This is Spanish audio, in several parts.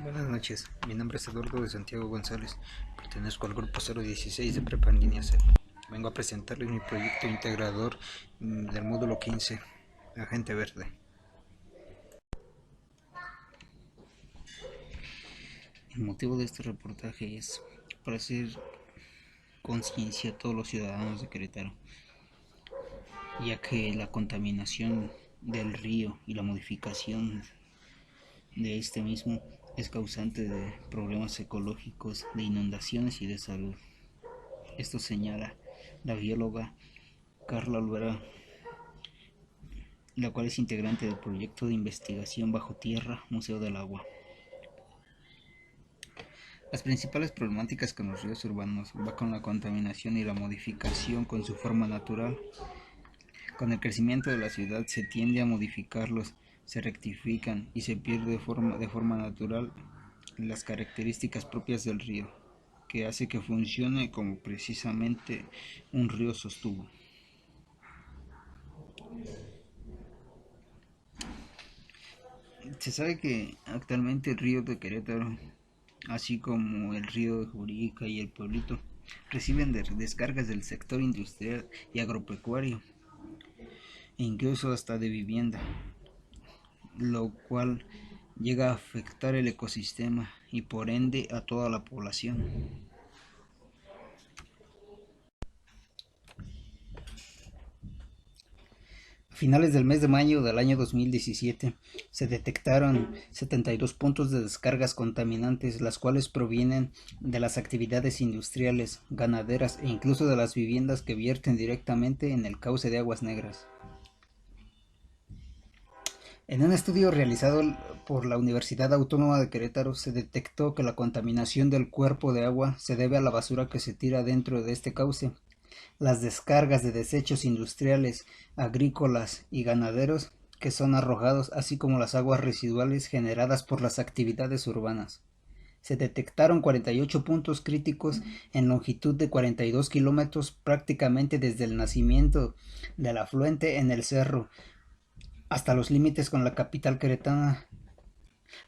Buenas noches, mi nombre es Eduardo de Santiago González, pertenezco al grupo 016 de Prepa en línea C. Vengo a presentarles mi proyecto integrador del módulo 15, Agente Verde. El motivo de este reportaje es para hacer conciencia a todos los ciudadanos de Querétaro, ya que la contaminación del río y la modificación de este mismo es causante de problemas ecológicos, de inundaciones y de salud. Esto señala la bióloga Carla Olvera, la cual es integrante del proyecto de investigación bajo tierra Museo del Agua. Las principales problemáticas con los ríos urbanos va con la contaminación y la modificación con su forma natural. Con el crecimiento de la ciudad se tiende a modificarlos, se rectifican y se pierde de forma natural las características propias del río, que hace que funcione como precisamente un río sostuvo. Se sabe que actualmente el río de Querétaro, así como el río de Jurica y el Pueblito, reciben descargas del sector industrial y agropecuario, e incluso hasta de vivienda, lo cual llega a afectar el ecosistema y por ende a toda la población. A finales del mes de mayo del año 2017 se detectaron 72 puntos de descargas contaminantes, las cuales provienen de las actividades industriales, ganaderas e incluso de las viviendas que vierten directamente en el cauce de Aguas Negras. En un estudio realizado por la Universidad Autónoma de Querétaro se detectó que la contaminación del cuerpo de agua se debe a la basura que se tira dentro de este cauce, las descargas de desechos industriales, agrícolas y ganaderos que son arrojados, así como las aguas residuales generadas por las actividades urbanas. Se detectaron 48 puntos críticos en longitud de 42 kilómetros prácticamente desde el nacimiento del afluente en el cerro hasta los límites con la capital queretana.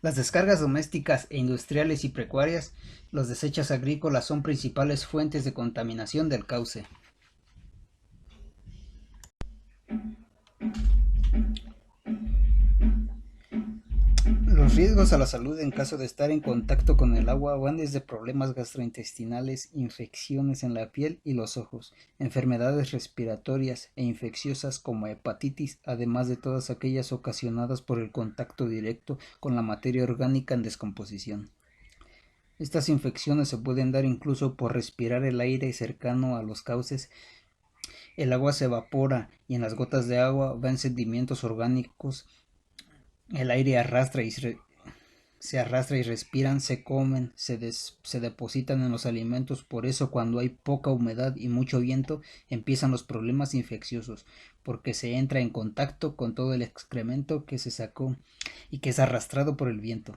Las descargas domésticas e industriales y pecuarias, los desechos agrícolas son principales fuentes de contaminación del cauce. Los riesgos a la salud en caso de estar en contacto con el agua van desde problemas gastrointestinales, infecciones en la piel y los ojos, enfermedades respiratorias e infecciosas como hepatitis, además de todas aquellas ocasionadas por el contacto directo con la materia orgánica en descomposición. Estas infecciones se pueden dar incluso por respirar el aire cercano a los cauces. El agua se evapora y en las gotas de agua van sedimentos orgánicos. El aire se arrastra y respiran, se comen, se depositan en los alimentos. Por eso cuando hay poca humedad y mucho viento empiezan los problemas infecciosos, porque se entra en contacto con todo el excremento que se sacó y que es arrastrado por el viento.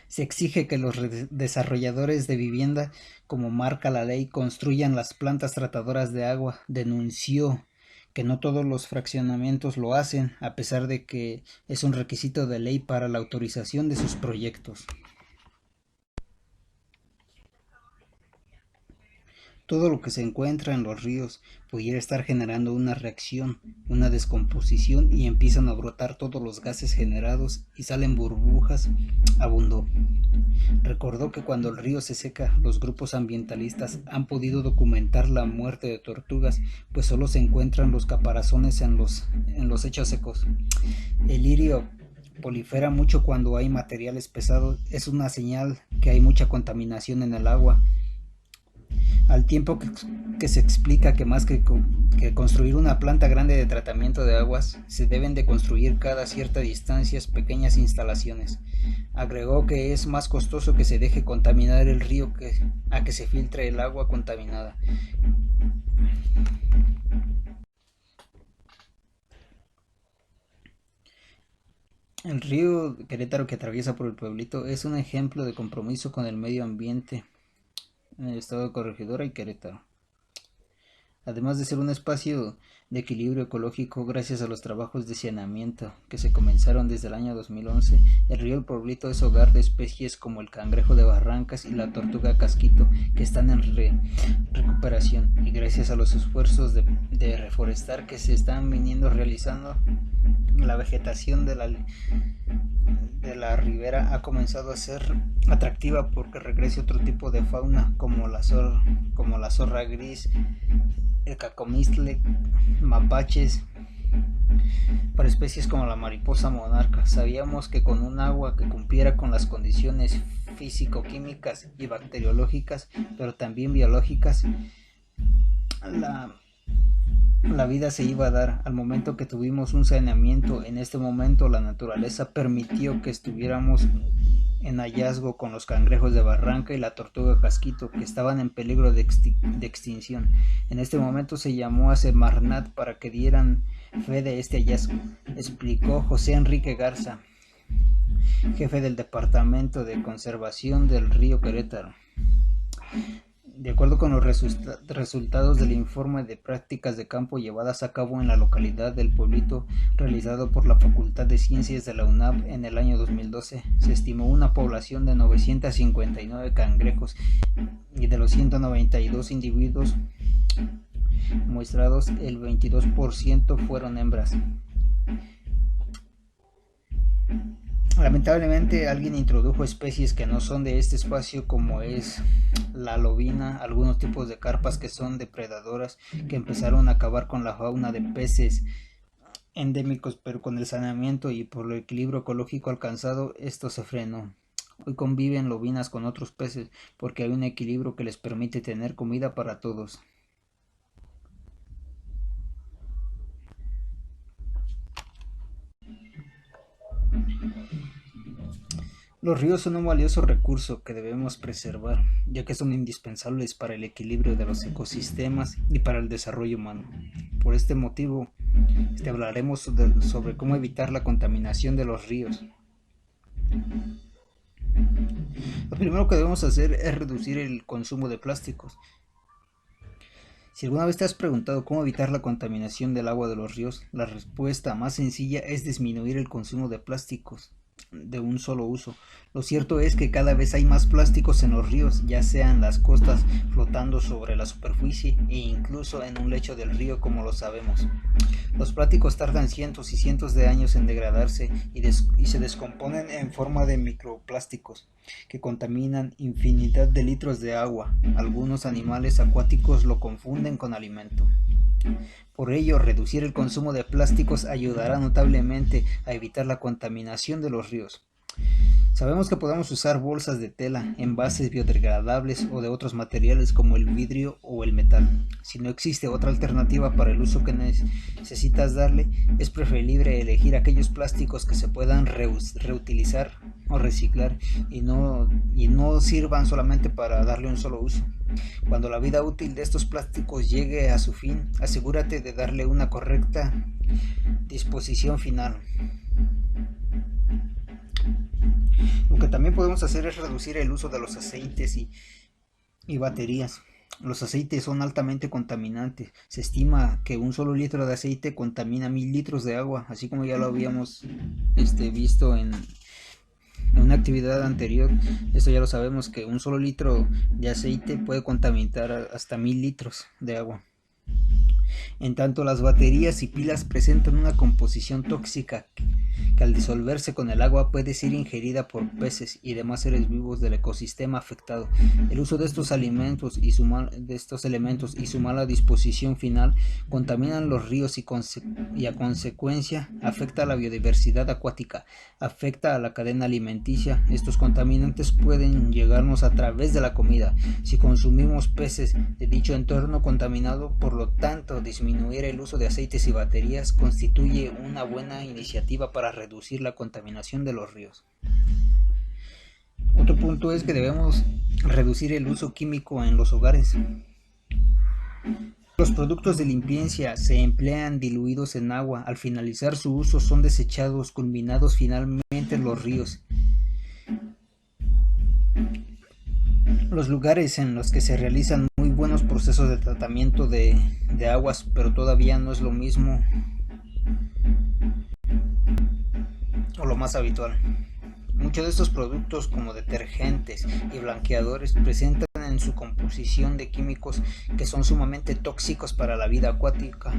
Se exige que los desarrolladores de vivienda, como marca la ley, construyan las plantas tratadoras de agua. Denunció que no todos los fraccionamientos lo hacen, a pesar de que es un requisito de ley para la autorización de sus proyectos. Todo lo que se encuentra en los ríos pudiera estar generando una reacción, una descomposición y empiezan a brotar todos los gases generados y salen burbujas, abundó. Recordó que cuando el río se seca, los grupos ambientalistas han podido documentar la muerte de tortugas, pues solo se encuentran los caparazones en los hechos secos. El lirio prolifera mucho cuando hay materiales pesados, es una señal que hay mucha contaminación en el agua. Al tiempo que se explica que más que construir una planta grande de tratamiento de aguas, se deben de construir cada cierta distancia pequeñas instalaciones. Agregó que es más costoso que se deje contaminar el río a que se filtre el agua contaminada. El río Querétaro, que atraviesa por el pueblito, es un ejemplo de compromiso con el medio ambiente en el estado de Corregidora y Querétaro. además de ser un espacio de equilibrio ecológico gracias a los trabajos de saneamiento que se comenzaron desde el año 2011, el río El Pueblito es hogar de especies como el cangrejo de Barrancas y la tortuga casquito que están en recuperación, y gracias a los esfuerzos de reforestar que se están viniendo realizando, la vegetación de la ribera ha comenzado a ser atractiva porque regresa otro tipo de fauna como la zorra gris, el cacomistle, mapaches, para especies como la mariposa monarca. Sabíamos que con un agua que cumpliera con las condiciones físico-químicas y bacteriológicas, pero también biológicas, la vida se iba a dar. Al momento que tuvimos un saneamiento, en este momento la naturaleza permitió que estuviéramos en hallazgo con los cangrejos de Barranca y la tortuga casquito, que estaban en peligro de extinción. En este momento se llamó a Semarnat para que dieran fe de este hallazgo, explicó José Enrique Garza, jefe del Departamento de Conservación del Río Querétaro. De acuerdo con los resultados del informe de prácticas de campo llevadas a cabo en la localidad del Pueblito, realizado por la Facultad de Ciencias de la UNAM en el año 2012, se estimó una población de 959 cangrejos, y de los 192 individuos muestrados, el 22% fueron hembras. Lamentablemente alguien introdujo especies que no son de este espacio, como es la lobina, algunos tipos de carpas que son depredadoras, que empezaron a acabar con la fauna de peces endémicos, pero con el saneamiento y por el equilibrio ecológico alcanzado, esto se frenó. Hoy conviven lobinas con otros peces porque hay un equilibrio que les permite tener comida para todos. Los ríos son un valioso recurso que debemos preservar, ya que son indispensables para el equilibrio de los ecosistemas y para el desarrollo humano. Por este motivo, hablaremos sobre cómo evitar la contaminación de los ríos. Lo primero que debemos hacer es reducir el consumo de plásticos. Si alguna vez te has preguntado cómo evitar la contaminación del agua de los ríos, la respuesta más sencilla es disminuir el consumo de plásticos de un solo uso. Lo cierto es que cada vez hay más plásticos en los ríos, ya sea en las costas, flotando sobre la superficie e incluso en un lecho del río, como lo sabemos. Los plásticos tardan cientos y cientos de años en degradarse y se descomponen en forma de microplásticos que contaminan infinidad de litros de agua. Algunos animales acuáticos lo confunden con alimento. Por ello, reducir el consumo de plásticos ayudará notablemente a evitar la contaminación de los ríos. Sabemos que podemos usar bolsas de tela, envases biodegradables o de otros materiales como el vidrio o el metal. Si no existe otra alternativa para el uso que necesitas darle, es preferible elegir aquellos plásticos que se puedan reutilizar o reciclar y no sirvan solamente para darle un solo uso. Cuando la vida útil de estos plásticos llegue a su fin, asegúrate de darle una correcta disposición final. Lo que también podemos hacer es reducir el uso de los aceites y baterías. Los aceites son altamente contaminantes. Se estima que un solo litro de aceite contamina 1000 litros de agua, así como ya lo habíamos visto en una actividad anterior. Esto ya lo sabemos, que un solo litro de aceite puede contaminar hasta 1000 litros de agua. En tanto, las baterías y pilas presentan una composición tóxica que al disolverse con el agua puede ser ingerida por peces y demás seres vivos del ecosistema afectado. El uso de estos elementos y su mala disposición final contaminan los ríos y a consecuencia afecta a la biodiversidad acuática, afecta a la cadena alimenticia. Estos contaminantes pueden llegarnos a través de la comida. Si consumimos peces de dicho entorno contaminado, por lo tanto, disminuir el uso de aceites y baterías constituye una buena iniciativa para reducir la contaminación de los ríos. Otro punto es que debemos reducir el uso químico en los hogares. Los productos de limpieza se emplean diluidos en agua. Al finalizar su uso son desechados, culminados finalmente en los ríos. Los lugares en los que se realizan muy buenos procesos de tratamiento de de aguas, pero todavía no es lo mismo o lo más habitual. Muchos de estos productos, como detergentes y blanqueadores, presentan en su composición de químicos que son sumamente tóxicos para la vida acuática.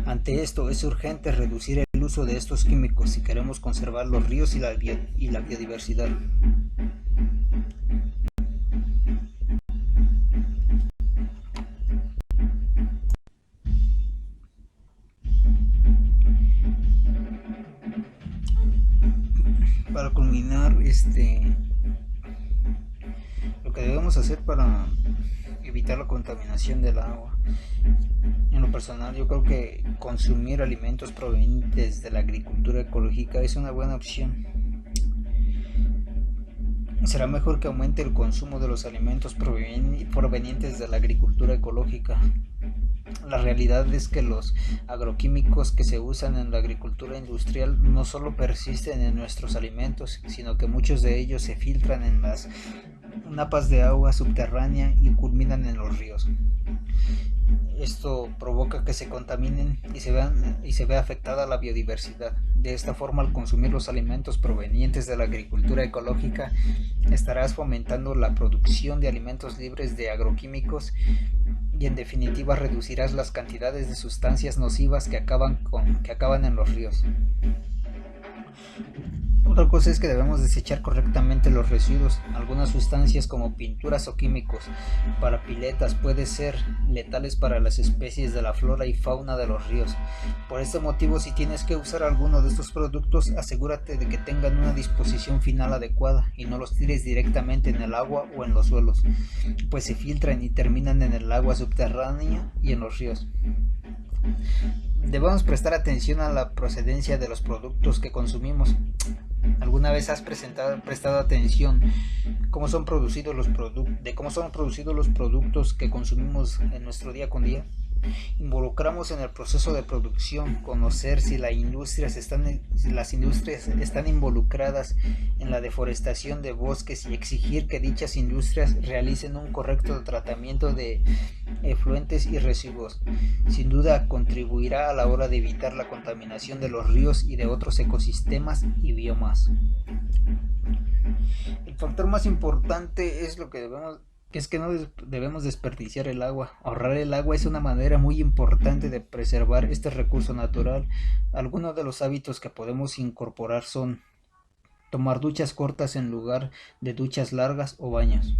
Ante esto, es urgente reducir el uso de estos químicos si queremos conservar los ríos y la biodiversidad. Para culminar, lo que debemos hacer para evitar la contaminación del agua. En lo personal, yo creo que consumir alimentos provenientes de la agricultura ecológica es una buena opción. Será mejor que aumente el consumo de los alimentos provenientes de la agricultura ecológica. La realidad es que los agroquímicos que se usan en la agricultura industrial no solo persisten en nuestros alimentos, sino que muchos de ellos se filtran en las napas de agua subterránea y culminan en los ríos. Esto provoca que se contaminen y se vea afectada la biodiversidad. De esta forma, al consumir los alimentos provenientes de la agricultura ecológica, estarás fomentando la producción de alimentos libres de agroquímicos y en definitiva reducirás las cantidades de sustancias nocivas que acaban en los ríos. Otra cosa es que debemos desechar correctamente los residuos. Algunas sustancias como pinturas o químicos para piletas pueden ser letales para las especies de la flora y fauna de los ríos. Por este motivo, si tienes que usar alguno de estos productos, asegúrate de que tengan una disposición final adecuada y no los tires directamente en el agua o en los suelos, pues se filtran y terminan en el agua subterránea y en los ríos. Debemos prestar atención a la procedencia de los productos que consumimos. ¿Alguna vez has prestado atención cómo son producidos los productos que consumimos en nuestro día con día? Involucramos en el proceso de producción, conocer si las industrias están involucradas en la deforestación de bosques y exigir que dichas industrias realicen un correcto tratamiento de efluentes y residuos. Sin duda contribuirá a la hora de evitar la contaminación de los ríos y de otros ecosistemas y biomas. El factor más importante es que no debemos desperdiciar el agua. Ahorrar el agua es una manera muy importante de preservar este recurso natural. Algunos de los hábitos que podemos incorporar son tomar duchas cortas en lugar de duchas largas o baños,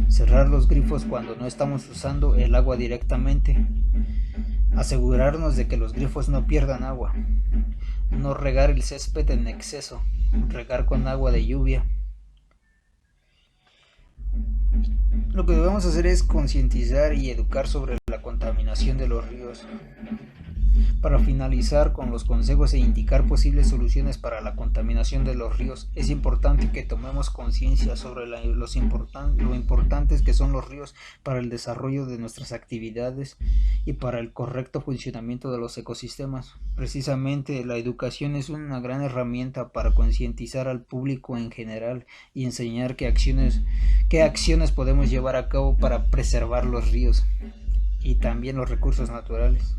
cerrar los grifos cuando no estamos usando el agua directamente, asegurarnos de que los grifos no pierdan agua, no regar el césped en exceso, regar con agua de lluvia. Lo que debemos hacer es concientizar y educar sobre la contaminación de los ríos. Para finalizar con los consejos e indicar posibles soluciones para la contaminación de los ríos, es importante que tomemos conciencia sobre lo importantes que son los ríos para el desarrollo de nuestras actividades y para el correcto funcionamiento de los ecosistemas. Precisamente, la educación es una gran herramienta para concientizar al público en general y enseñar qué acciones podemos llevar a cabo para preservar los ríos y también los recursos naturales.